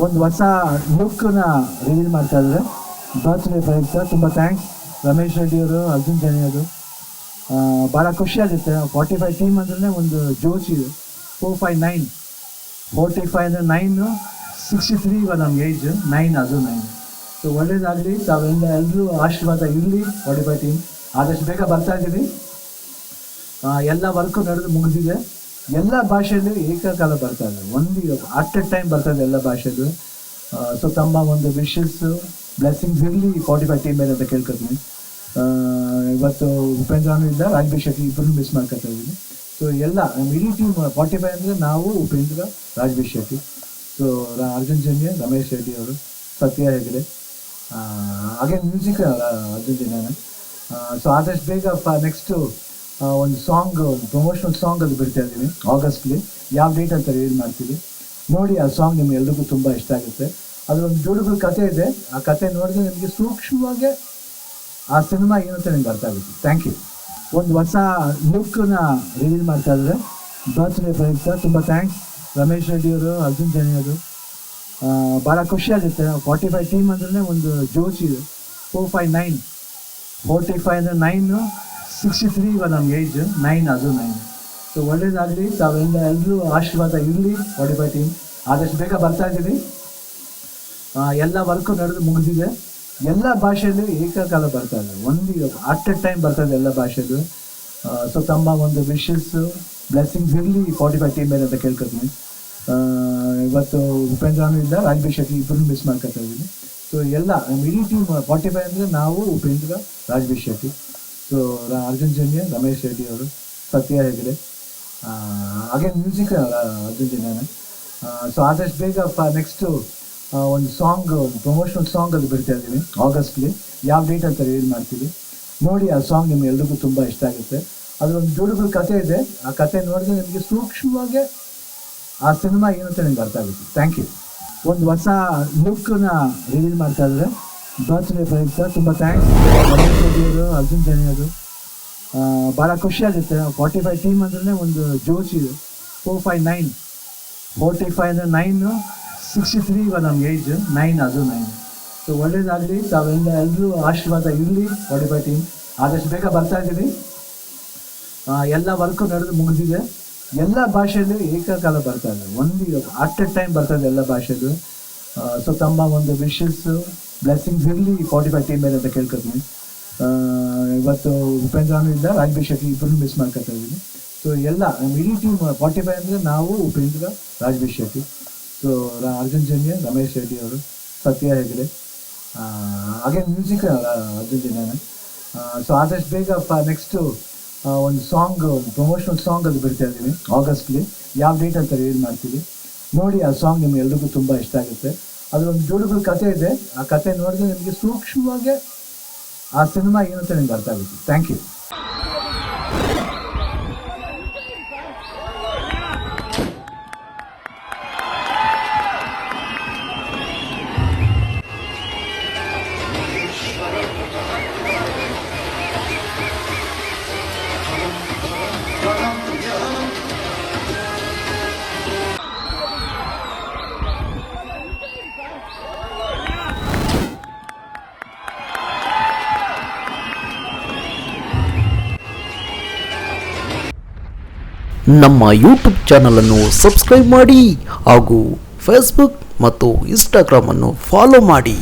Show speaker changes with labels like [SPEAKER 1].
[SPEAKER 1] ಒಂದು ಹೊಸ ಲುಕ್ನ ರಿವೀಲ್ ಮಾಡ್ತಾ ಇದ್ದಾರೆ ಬರ್ತ್ಡೇ ಪ್ರಯುಕ್ತ. ತುಂಬ ಥ್ಯಾಂಕ್ಸ್ ರಮೇಶ್ ರೆಡ್ಡಿ ಅವರು, ಅರ್ಜುನ್ ಜನಿಯವರು. ಭಾಳ ಖುಷಿಯಾಗುತ್ತೆ. 45 ಟೀಮ್ ಅಂದ್ರೆ ಒಂದು ಜೋಶ್ ಇದೆ. 459 45 ಅಂದರೆ 9 63 ಇವಾಗ ನಮ್ಗೆ ಏಜ್ 9 ಅದು 9. ಸೊ ಒಳ್ಳೇದಾಗಲಿ, ಎಲ್ಲರೂ ಆಶೀರ್ವಾದ ಇರಲಿ. 45 ಟೀಮ್ ಆದಷ್ಟು ಬೇಗ ಬರ್ತಾ ಇದ್ದೀವಿ. ಎಲ್ಲ ವರ್ಕು ನಡೆದು ಮುಗಿದಿದೆ. ಎಲ್ಲ ಭಾಷೆಯಲ್ಲೂ ಏಕಕಾಲ ಬರ್ತಾ ಇದೆ, ಒಂದು ಅಟ್ ಎ ಟೈಮ್ ಬರ್ತಾ ಇದೆ ಎಲ್ಲ ಭಾಷೆಯಲ್ಲೂ. ಸೊ ತಮ್ಮ ಒಂದು ವಿಶಸ್ಸು ಬ್ಲೆಸ್ಸಿಂಗ್ಸ್ ಇರಲಿ 45 ಟೀಮ್ ಮೇಲೆ ಅಂತ ಕೇಳ್ಕೊತೀನಿ. ಇವತ್ತು ಉಪೇಂದ್ರನೂ ಇಲ್ಲ, ರಾಜ್ಬಿ ಶೆಟ್ಟಿ ಇಬ್ಬರು ಮಿಸ್ ಮಾಡ್ಕೊತಾ ಇದ್ದೀನಿ. ಸೊ ಎಲ್ಲ ನಮ್ಮ ಇಡೀ ಟೀಮ್ 45 ಅಂದರೆ ನಾವು, ಉಪೇಂದ್ರ, ರಾಜ್ಬಿ ಶೆಟ್ಟಿ, ಸೊ ಅರ್ಜುನ್ ಜನ್ಯ, ರಮೇಶ್ ರೆಡ್ಡಿ ಅವರು, ಸತ್ಯ ಹೆಗಡೆ, ಹಾಗೆ ಮ್ಯೂಸಿಕ್ ಅರ್ಜುನ್ ಜನ್ಯನೇ. ಸೊ ಆದಷ್ಟು ಬೇಗ ನೆಕ್ಸ್ಟು ಒಂದು ಸಾಂಗ್, ಒಂದು ಪ್ರಮೋಷನಲ್ ಸಾಂಗ್ ಅದು ಬಿಡ್ತಾ ಇದ್ದೀವಿ ಆಗಸ್ಟ್ಲಿ. ಯಾವ ಡೇಟ್ ಅಂತ ರಿವೀಲ್ ಮಾಡ್ತೀವಿ ನೋಡಿ. ಆ ಸಾಂಗ್ ನಿಮ್ಗೆ ಎಲ್ರಿಗೂ ತುಂಬ ಇಷ್ಟ ಆಗುತ್ತೆ. ಅದರೊಂದು ಬ್ಯೂಟಿಫುಲ್ ಕಥೆ ಇದೆ. ಆ ಕಥೆ ನೋಡಿದ್ರೆ ನಿಮಗೆ ಸೂಕ್ಷ್ಮವಾಗಿ ಆ ಸಿನಿಮಾ ಏನು ಅಂತ ನಿಮ್ಗೆ ಅರ್ಥ ಆಗುತ್ತೆ. Thank you. ಒಂದು ಹೊಸ ಲುಕ್ನ ರಿವೀಲ್ ಮಾಡ್ತಾ ಇದ್ದಾರೆ ಬರ್ತ್ಡೇ ಪ್ರಯುಕ್ತ. ತುಂಬ ಥ್ಯಾಂಕ್ಸ್ ರಮೇಶ್ ರೆಡ್ಡಿ ಅವರು, ಅರ್ಜುನ್ ಜನಿಯವರು. ಭಾಳ ಖುಷಿಯಾಗುತ್ತೆ. 45 ಟೀಮ್ ಅಂದ್ರೆ ಒಂದು ಜೋಶ್ ಇದೆ. 459 45 ಅಂದರೆ 9 63 ಇವಾಗ ನಮ್ಗೆ ಏಜ್ 9 ಅದು 9. ಸೊ ಒಳ್ಳೇದಾಗಲಿ, ಎಲ್ಲರೂ ಆಶೀರ್ವಾದ ಇರಲಿ. 45 ಟೀಮ್ ಆದಷ್ಟು ಬೇಗ ಬರ್ತಾ ಇದ್ದೀವಿ. ಎಲ್ಲ ವರ್ಕು ನಡೆದು ಮುಗಿದಿದೆ. ಎಲ್ಲ ಭಾಷೆಯಲ್ಲೂ ಏಕಕಾಲ ಬರ್ತಾ ಇದೆ, ಒಂದು ಅಟ್ ಎ ಟೈಮ್ ಬರ್ತಾ ಇದೆ ಎಲ್ಲ ಭಾಷೆಯಲ್ಲೂ. ಸೊ ತಮ್ಮ ಒಂದು ವಿಶಸ್ಸು ಬ್ಲೆಸ್ಸಿಂಗ್ಸ್ ಇರಲಿ 45 ಟೀಮ್ ಮೇಲೆ ಅಂತ ಕೇಳ್ಕೊತೀನಿ. ಇವತ್ತು ಉಪೇಂದ್ರನೂ ಇಲ್ಲ, ರಾಜ್ಬಿ ಶೆಟ್ಟಿ ಇಬ್ಬರು ಮಿಸ್ ಮಾಡ್ಕೊತಾ ಇದ್ದೀನಿ. ಸೊ ಎಲ್ಲ ನಮ್ಮ ಇಡೀ ಟೀಮ್ 45 ಅಂದರೆ ನಾವು, ಉಪೇಂದ್ರ, ರಾಜ್ಬಿ ಶೆಟ್ಟಿ, ಸೊ ಅರ್ಜುನ್ ಜನ್ಯ, ರಮೇಶ್ ರೆಡ್ಡಿ ಅವರು, ಸತ್ಯ ಹೆಗಡೆ, ಹಾಗೆ ಮ್ಯೂಸಿಕ್ ಅರ್ಜುನ್ ಜನ್ಯನೇ. ಸೊ ಆದಷ್ಟು ಬೇಗ ನೆಕ್ಸ್ಟು ಒಂದು ಸಾಂಗ್, ಒಂದು ಪ್ರಮೋಷನಲ್ ಸಾಂಗ್ ಅದು ಬಿಡ್ತಾ ಇದ್ದೀವಿ ಆಗಸ್ಟ್ಲಿ. ಯಾವ ಡೇಟ್ ಅಂತ ರಿವೀಲ್ ಮಾಡ್ತೀವಿ ನೋಡಿ. ಆ ಸಾಂಗ್ ನಿಮ್ಗೆ ಎಲ್ರಿಗೂ ತುಂಬ ಇಷ್ಟ ಆಗುತ್ತೆ. ಅದರೊಂದು ಬ್ಯೂಟಿಫುಲ್ ಕಥೆ ಇದೆ. ಆ ಕಥೆ ನೋಡಿದ್ರೆ ನಿಮಗೆ ಸೂಕ್ಷ್ಮವಾಗಿ ಆ ಸಿನಿಮಾ ಏನು ಅಂತ ನಿಮ್ಗೆ ಅರ್ಥ ಆಗುತ್ತೆ. Thank you. ಒಂದು ಹೊಸ ಲುಕ್ನ ರಿವೀಲ್ ಮಾಡ್ತಾ ಇದ್ದಾರೆ ಬರ್ತ್ಡೇ ಪ್ರಯುಕ್ತ. ತುಂಬ ಥ್ಯಾಂಕ್ಸ್ ರಮೇಶ್ ರೆಡ್ಡಿ ಅವರು, ಅರ್ಜುನ್ ಜನಿಯವರು. ಭಾಳ ಖುಷಿಯಾಗುತ್ತೆ. 45 ಟೀಮ್ ಅಂದ್ರೆ ಒಂದು ಜೋಶ್ ಇದೆ. 459 45 ಅಂದರೆ 9 63 ಇವಾಗ ನಮ್ಗೆ ಏಜ್ 9 ಅದು 9. ಸೊ ಒಳ್ಳೇದಾಗಲಿ, ಎಲ್ಲರೂ ಆಶೀರ್ವಾದ ಇರಲಿ. 45 ಟೀಮ್ ಆದಷ್ಟು ಬೇಗ ಬರ್ತಾ ಇದ್ದೀವಿ. ಎಲ್ಲ ವರ್ಕು ನಡೆದು ಮುಗಿದಿದೆ. ಎಲ್ಲ ಭಾಷೆಯಲ್ಲೂ ಏಕಕಾಲ ಬರ್ತಾ ಇದೆ, ಒಂದು ಅಟ್ ಎ ಟೈಮ್ ಬರ್ತಾ ಇದೆ ಎಲ್ಲ ಭಾಷೆಯಲ್ಲೂ. ಸೊ ತಮ್ಮ ಒಂದು ವಿಶಸ್ಸು ಬ್ಲೆಸ್ಸಿಂಗ್ಸ್ ಇರಲಿ 45 ಟೀಮ್ ಮೇಲೆ ಅಂತ ಕೇಳ್ಕೊತೀನಿ. ಇವತ್ತು ಉಪೇಂದ್ರನೂ ಇಲ್ಲ, ರಾಜ್ಬಿ ಶೆಟ್ಟಿ ಇಬ್ಬರು ಮಿಸ್ ಮಾಡ್ಕೊತಾ ಇದ್ದೀನಿ. ಸೊ ಎಲ್ಲ ನಮ್ಮ ಇಡೀ ಟೀಮ್ 45 ಅಂದರೆ ನಾವು, ಉಪೇಂದ್ರ, ರಾಜ್ಬಿ ಶೆಟ್ಟಿ, ಸೊ ಅರ್ಜುನ್ ಜನ್ಯ, ರಮೇಶ್ ರೆಡ್ಡಿ ಅವರು, ಸತ್ಯ ಹೆಗಡೆ, ಹಾಗೆ ಮ್ಯೂಸಿಕ್ ಅರ್ಜುನ್ ಜನ್ಯನೇ. ಸೊ ಆದಷ್ಟು ಬೇಗ ನೆಕ್ಸ್ಟು ಒಂದು ಸಾಂಗ್, ಒಂದು ಪ್ರಮೋಷನಲ್ ಸಾಂಗ್ ಅದು ಬಿಡ್ತಾ ಇದ್ದೀವಿ ಆಗಸ್ಟ್ಲಿ. ಯಾವ ಡೇಟ್ ಅಂತ ರಿವೀಲ್ ಮಾಡ್ತೀವಿ ನೋಡಿ. ಆ ಸಾಂಗ್ ನಿಮ್ಗೆ ಎಲ್ರಿಗೂ ತುಂಬ ಇಷ್ಟ ಆಗುತ್ತೆ. ಅದರೊಂದು ಬ್ಯೂಟಿಫುಲ್ ಕಥೆ ಇದೆ. ಆ ಕಥೆ ನೋಡಿದ್ರೆ ನಿಮಗೆ ಸೂಕ್ಷ್ಮವಾಗಿ ಆ ಸಿನಿಮಾ ಏನು ಅಂತ ನಿಮ್ಗೆ ಅರ್ಥ ಆಗುತ್ತೆ. Thank you.
[SPEAKER 2] ನಮ್ಮ ಯೂಟ್ಯೂಬ್ ಚಾನಲನ್ನು ಸಬ್ಸ್ಕ್ರೈಬ್ ಮಾಡಿ ಹಾಗೂ ಫೇಸ್ಬುಕ್ ಮತ್ತು ಇನ್ಸ್ಟಾಗ್ರಾಮನ್ನು ಫಾಲೋ ಮಾಡಿ.